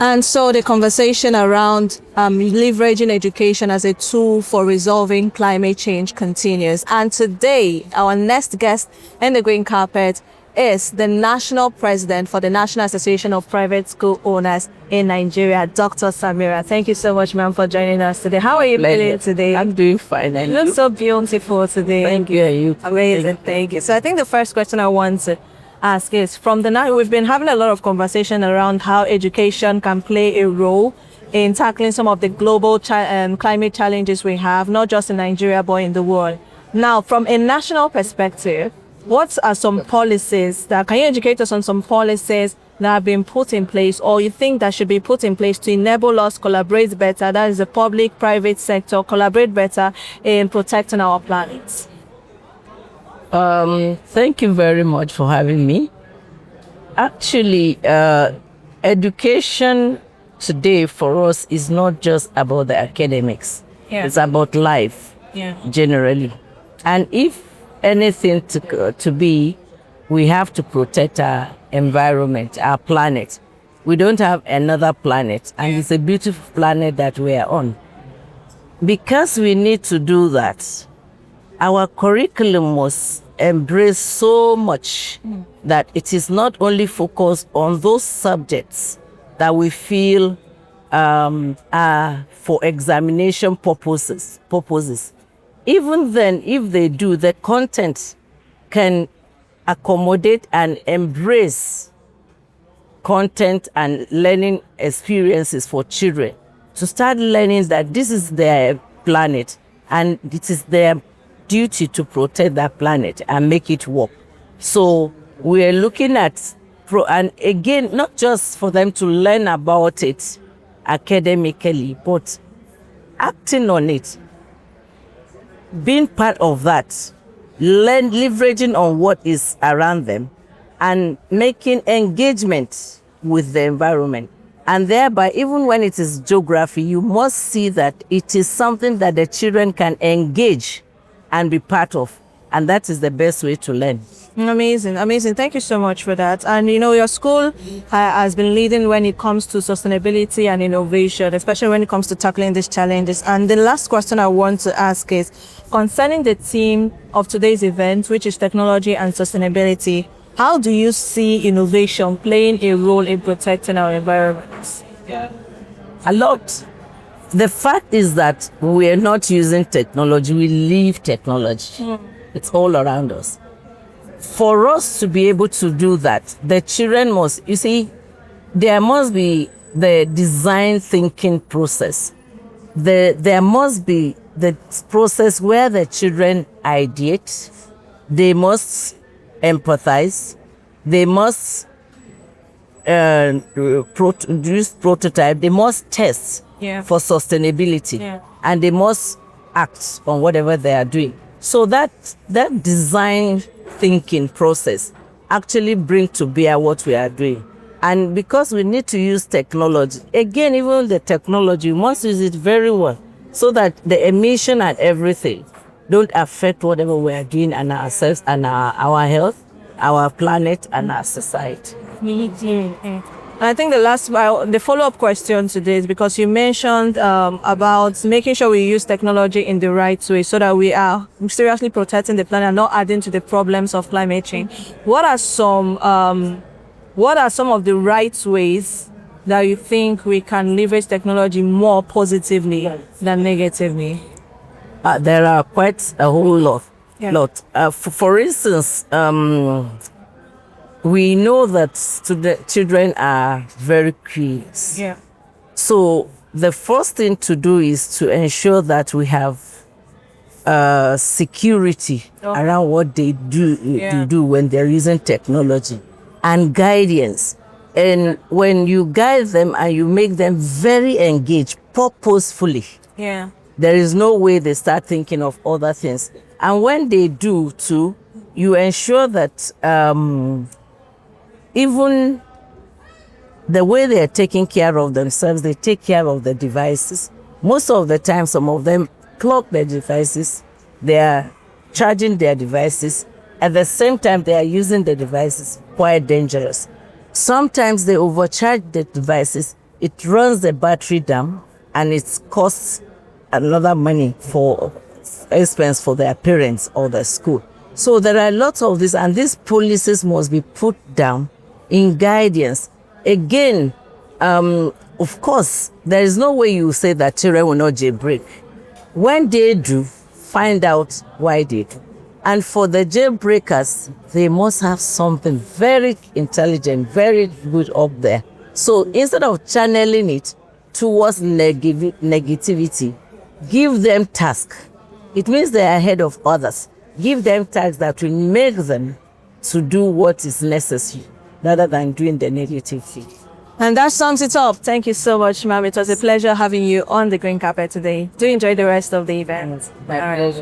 And so the conversation around leveraging education as a tool for resolving climate change continues. And today, our next guest in the green carpet is the National President for the National Association of Private School Owners in Nigeria, Dr. Samira. Thank you so much, ma'am, for joining us today. How are you feeling today? I'm doing fine. You look so beautiful today. Thank you. You amazing. Thank you. So I think the first question I want to ask is, from the night we've been having a lot of conversation around how education can play a role in tackling some of the global climate challenges we have, not just in Nigeria, but in the world. Now, from a national perspective, what are some policies can you educate us on some policies that have been put in place, or you think that should be put in place to enable us collaborate better, that is the public, private sector, collaborate better in protecting our planet? Thank you very much for having me. Actually, education today for us is not just about the academics. Yeah. It's about life, generally. And if anything to be, we have to protect our environment, our planet. We don't have another planet, and it's a beautiful planet that we are on. Because we need to do that, our curriculum must embrace so much that it is not only focused on those subjects that we feel are for examination purposes. Even then, if they do, the content can accommodate and embrace content and learning experiences for children to start learning that this is their planet and it is their duty to protect that planet and make it work. So we are looking at, and again, not just for them to learn about it academically, but acting on it, being part of that, leveraging on what is around them and making engagement with the environment. And thereby, even when it is geography, you must see that it is something that the children can engage and be part of. And that is the best way to learn. Amazing, amazing. Thank you so much for that. And your school has been leading when it comes to sustainability and innovation, especially when it comes to tackling these challenges. And the last question I want to ask is concerning the theme of today's event, which is technology and sustainability. How do you see innovation playing a role in protecting our environment? A lot. The fact is that we're not using technology, we live technology. It's all around us. For us to be able to do that, the children must, there must be the design thinking process. There must be the process where the children ideate, they must empathize, they must produce prototype, they must test for sustainability, and they must act on whatever they are doing. So that design thinking process actually brings to bear what we are doing. And because we need to use technology, again, even the technology, we must use it very well so that the emission and everything don't affect whatever we are doing and ourselves and our health, our planet and our society. I think the follow-up question today is because you mentioned about making sure we use technology in the right way so that we are seriously protecting the planet and not adding to the problems of climate change. What are some of the right ways that you think we can leverage technology more positively than negatively? There are quite a whole lot. For instance, we know that children are very curious. So the first thing to do is to ensure that we have security around what they do when they're using technology and guidance. And when you guide them and you make them very engaged purposefully, there is no way they start thinking of other things. And when they do too, you ensure that even the way they are taking care of themselves, they take care of the devices. Most of the time, some of them clock their devices, they are charging their devices. At the same time, they are using the devices quite dangerous. Sometimes they overcharge the devices it runs the battery down, and it costs another money for expense for their parents or the school. So there are lots of this, and these policies must be put down in guidance. Again, of course, there is no way you say that children will not jailbreak. When they do, find out why they do. And for the jailbreakers, they must have something very intelligent, very good up there. So instead of channeling it towards negativity, give them tasks. It means they are ahead of others. Give them tasks that will make them to do what is necessary rather than doing the negative thing. And that sums it up. Thank you so much, ma'am. It was a pleasure having you on the green carpet today. Do enjoy the rest of the event. My pleasure.